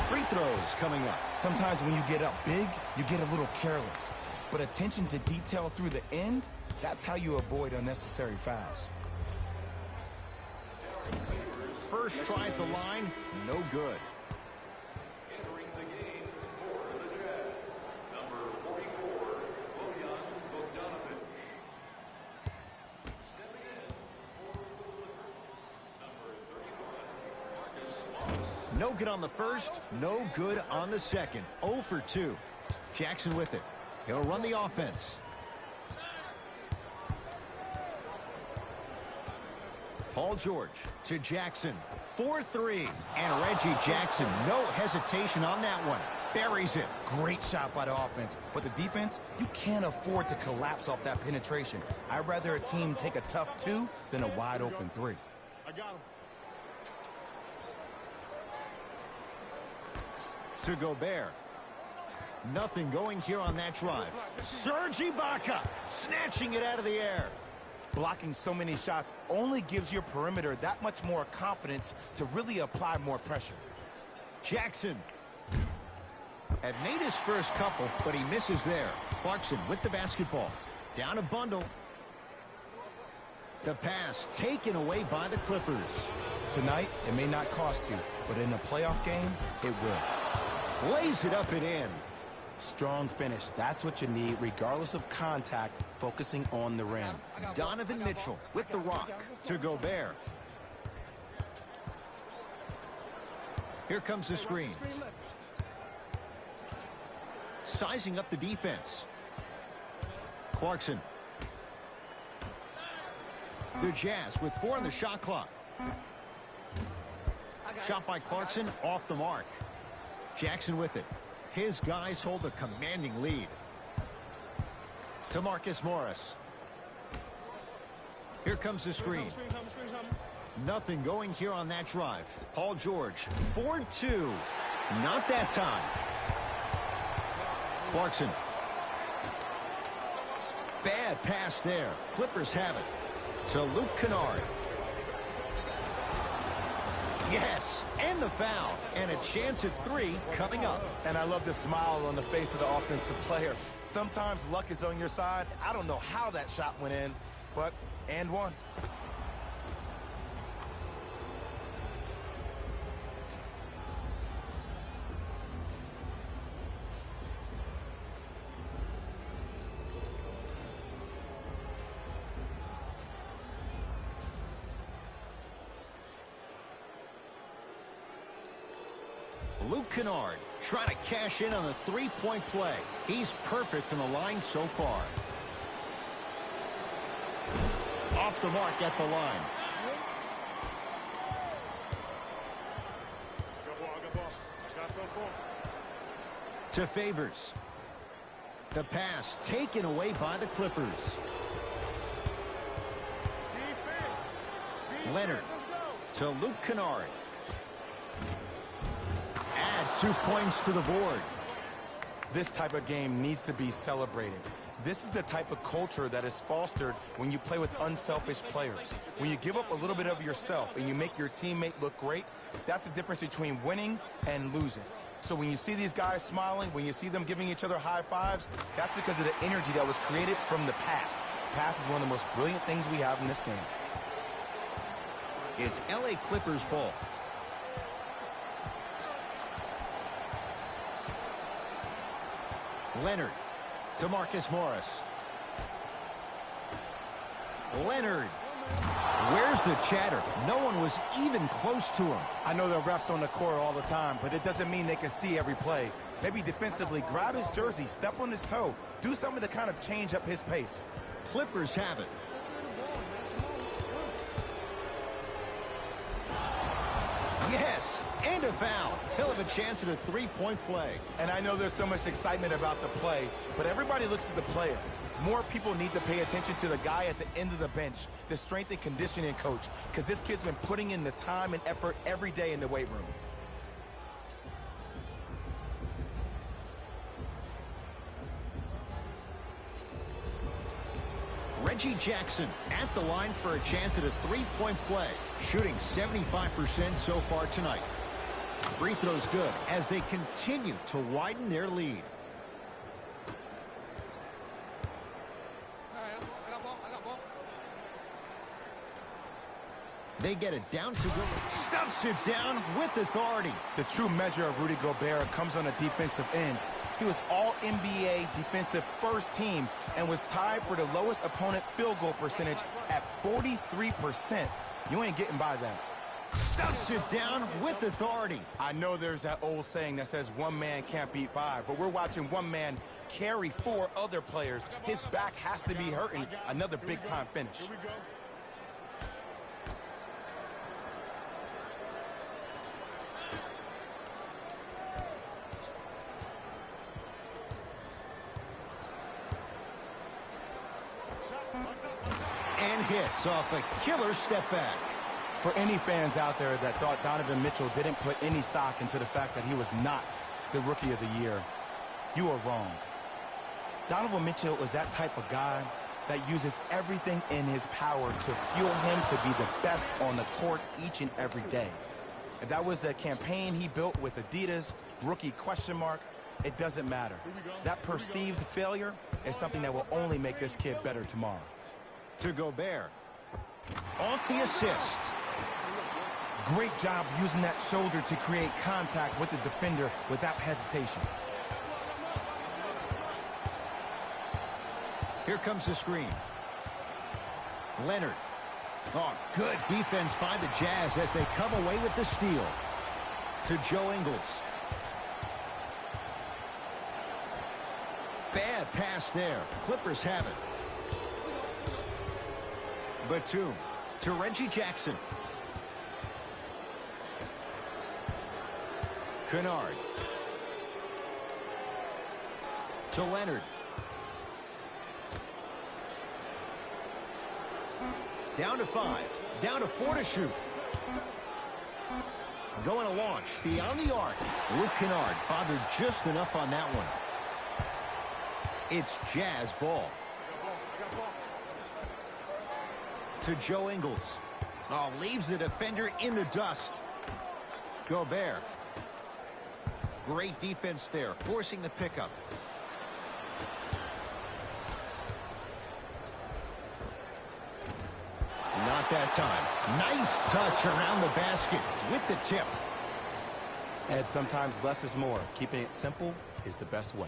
Free throws coming up. Sometimes when you get up big, you get a little careless. But attention to detail through the end, that's how you avoid unnecessary fouls. First try at the line, no good. Entering the game for the Jazz, number 44, Bogdanovich. Stepping in for the Clippers, number 31, Marcus Morris. No good on the first, no good on the second. 0 for 2. Jackson with it. He'll run the offense. Paul George to Jackson. 4-3. And Reggie Jackson, no hesitation on that one. Buries it. Great shot by the offense. But the defense, you can't afford to collapse off that penetration. I'd rather a team take a tough 2 than a wide open 3. I got him. To Gobert. Nothing going here on that drive. Serge Ibaka snatching it out of the air. Blocking so many shots only gives your perimeter that much more confidence to really apply more pressure. Jackson had made his first couple, but he misses there. Clarkson with the basketball. Down a bundle. The pass taken away by the Clippers. Tonight, it may not cost you, but in a playoff game, it will. Lays it up and in. Strong finish. That's what you need, regardless of contact, focusing on the rim. Donovan Mitchell with the rock to Gobert. Here comes the screen. sizing up the defense. Clarkson. The Jazz with 4 on the shot clock. Shot by Clarkson off the mark. Jackson with it. His guys hold a commanding lead. To Marcus Morris. Here comes the screen. Nothing going here on that drive. Paul George, 4-2. Not that time. Clarkson. Bad pass there. Clippers have it. To Luke Kennard. Yes, and the foul. And a chance at 3 coming up. And I love the smile on the face of the offensive player. Sometimes luck is on your side. I don't know how that shot went in, but and one. Luke Kennard trying to cash in on a three-point play. He's perfect from the line so far. Off the mark at the line. To Favors. The pass taken away by the Clippers. Leonard to Luke Kennard. Add 2 points to the board. This type of game needs to be celebrated. This is the type of culture that is fostered when you play with unselfish players. When you give up a little bit of yourself and you make your teammate look great, that's the difference between winning and losing. So when you see these guys smiling, when you see them giving each other high fives, that's because of the energy that was created from the pass. Pass is one of the most brilliant things we have in this game. It's LA Clippers ball. Leonard to Marcus Morris. Leonard. Where's the chatter? No one was even close to him. I know the refs on the court all the time, but it doesn't mean they can see every play. Maybe defensively, grab his jersey, step on his toe, do something to kind of change up his pace. Clippers have it. Yes, and a foul. He'll have a chance at a three-point play. And I know there's so much excitement about the play, but everybody looks at the player. More people need to pay attention to the guy at the end of the bench, the strength and conditioning coach, because this kid's been putting in the time and effort every day in the weight room. Reggie Jackson at the line for a chance at a three-point play, shooting 75% so far tonight. Free throws good as they continue to widen their lead. They get it down to Gobert. Stuffs it down with authority. The true measure of Rudy Gobert comes on the defensive end. He was all-NBA defensive first team and was tied for the lowest opponent field goal percentage at 43%. You ain't getting by that. Stuffs it down with authority. I know there's that old saying that says one man can't beat five, but we're watching one man carry 4 other players. His back has to be hurting. Another big-time finish. And hits off a killer step back. For any fans out there that thought Donovan Mitchell didn't put any stock into the fact that he was not the Rookie of the Year, you are wrong. Donovan Mitchell is that type of guy that uses everything in his power to fuel him to be the best on the court each and every day. If that was a campaign he built with Adidas, rookie question mark, it doesn't matter. That perceived failure is something that will only make this kid better tomorrow. To Gobert. Off the assist. Great job using that shoulder to create contact with the defender without hesitation. Here comes the screen. Leonard. Oh, good defense by the Jazz as they come away with the steal. To Joe Ingles. Bad pass there. Clippers have it. Batum to Reggie Jackson. Kennard to Leonard. Down to 5. Down to 4 to shoot. Going to launch beyond the arc. Luke Kennard bothered just enough on that one. It's Jazz ball. To Joe Ingles. Oh, leaves the defender in the dust. Gobert. Great defense there, forcing the pickup. Not that time. Nice touch around the basket with the tip. And sometimes less is more. Keeping it simple is the best way.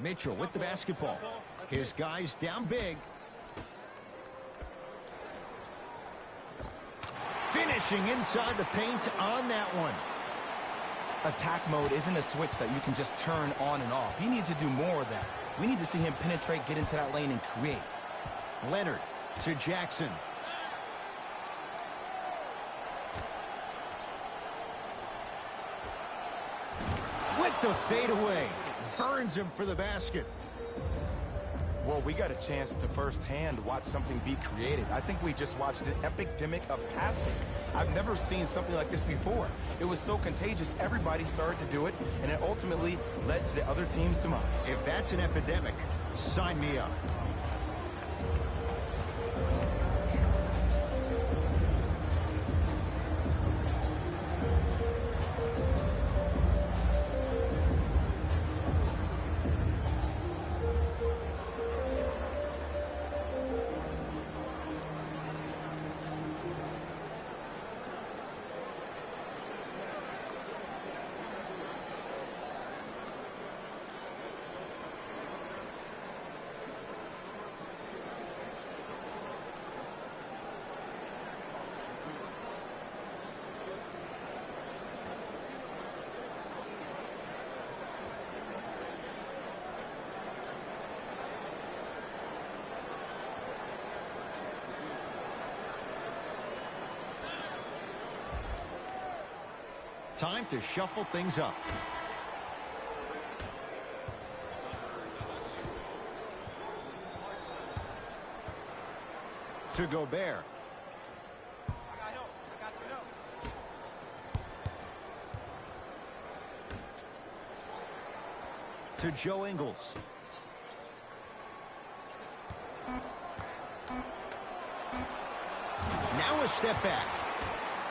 Mitchell with the basketball. His guys down big. Finishing inside the paint on that one. Attack mode isn't a switch that you can just turn on and off. He needs to do more of that. We need to see him penetrate, get into that lane, and create. Leonard to Jackson. With the fadeaway. Burns him for the basket. Well, we got a chance to firsthand watch something be created. I think we just watched an epidemic of passing. I've never seen something like this before. It was so contagious, everybody started to do it, and it ultimately led to the other team's demise. If that's an epidemic, sign me up. Time to shuffle things up. To Gobert. To Joe Ingles. Now a step back.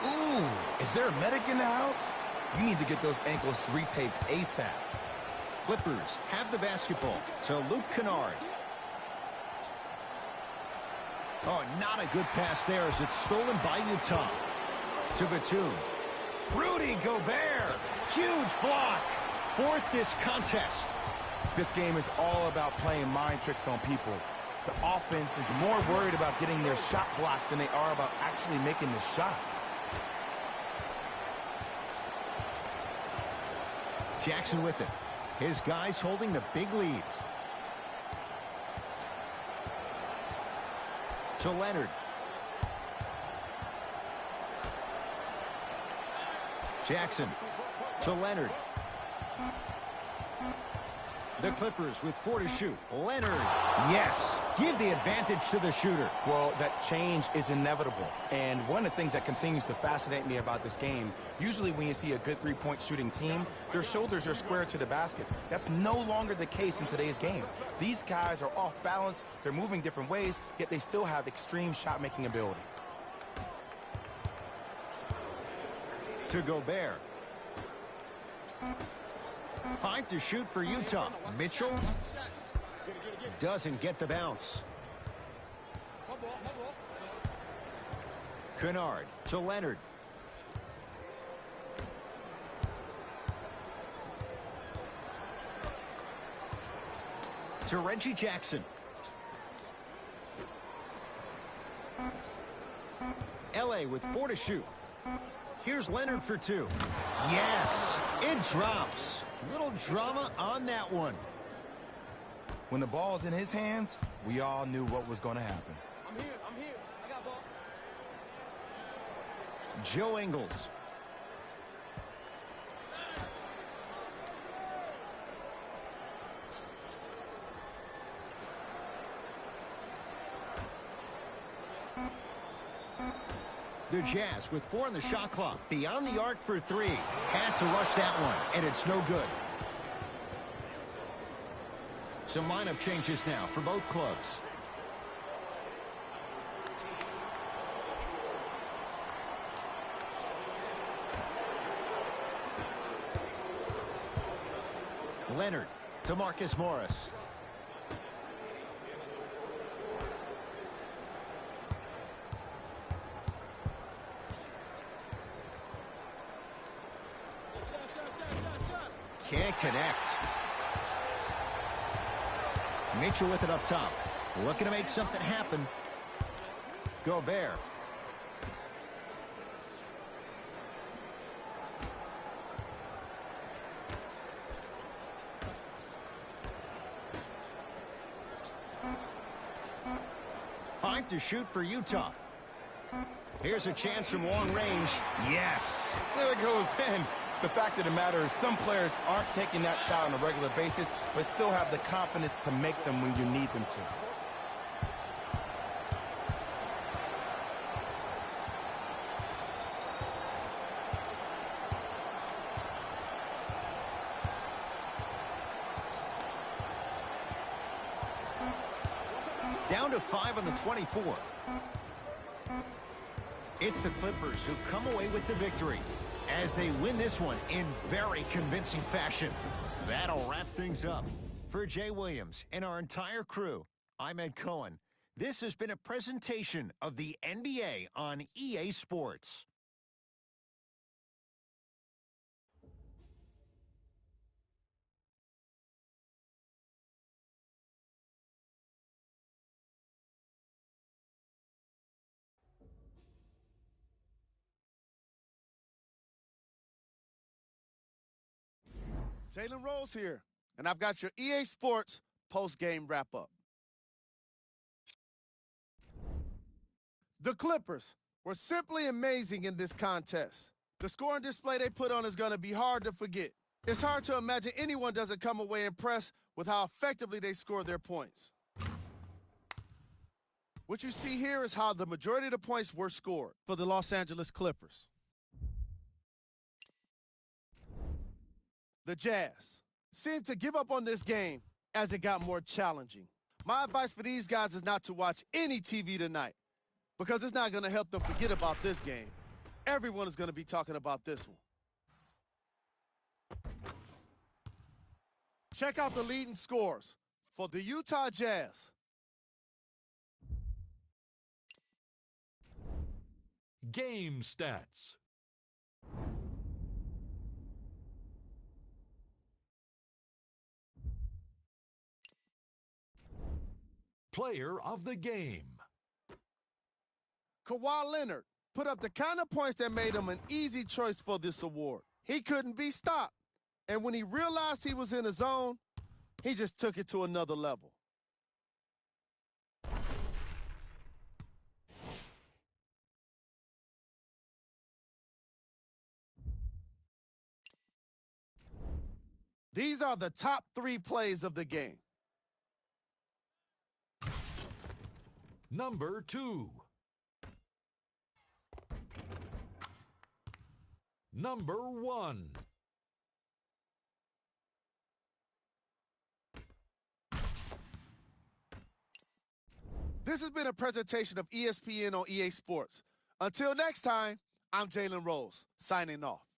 Ooh, is there a medic in the house? You need to get those ankles retaped ASAP. Clippers have the basketball to Luke Kennard. Oh, not a good pass there as it's stolen by Utah. To Batum. Rudy Gobert. Huge block. Fourth this contest. This game is all about playing mind tricks on people. The offense is more worried about getting their shot blocked than they are about actually making the shot. Jackson with it. His guys holding the big lead. To Leonard. Jackson to Leonard. The Clippers with 4 to shoot. Leonard. Yes. Give the advantage to the shooter. Well, that change is inevitable. And one of the things that continues to fascinate me about this game, usually when you see a good three-point shooting team, their shoulders are square to the basket. That's no longer the case in today's game. These guys are off balance. They're moving different ways, yet they still have extreme shot-making ability. To Gobert. 5 to shoot for Utah. Mitchell doesn't get the bounce. Kennard to Leonard. To Reggie Jackson. LA with 4 to shoot. Here's Leonard for 2. Yes, it drops. Little drama on that one. When the ball is in his hands, we all knew what was going to happen. I'm here. I got ball. Joe Ingles. The Jazz with 4 on the shot clock. Beyond the arc for 3. Had to rush that one, and it's no good. Some lineup changes now for both clubs. Leonard to Marcus Morris. Can't connect. Mitchell with it up top. Looking to make something happen. Gobert. Five to shoot for Utah. Here's a chance from long range. Yes. There it goes in. The fact of the matter is some players aren't taking that shot on a regular basis, but still have the confidence to make them when you need them to. Down to 5 on the 24. It's the Clippers who come away with the victory as they win this one in very convincing fashion. That'll wrap things up. For Jay Williams and our entire crew, I'm Ed Cohen. This has been a presentation of the NBA on EA Sports. Jalen Rose here, and I've got your EA Sports post-game wrap-up. The Clippers were simply amazing in this contest. The scoring display they put on is going to be hard to forget. It's hard to imagine anyone doesn't come away impressed with how effectively they score their points. What you see here is how the majority of the points were scored for the Los Angeles Clippers. The Jazz seemed to give up on this game as it got more challenging. My advice for these guys is not to watch any TV tonight because it's not going to help them forget about this game. Everyone is going to be talking about this one. Check out the leading scores for the Utah Jazz. Game stats. Player of the game. Kawhi Leonard put up the kind of points that made him an easy choice for this award. He couldn't be stopped. And when he realized he was in the zone, he just took it to another level. These are the top 3 plays of the game. Number 2. Number 1. This has been a presentation of ESPN on EA Sports. Until next time, I'm Jalen Rose, signing off.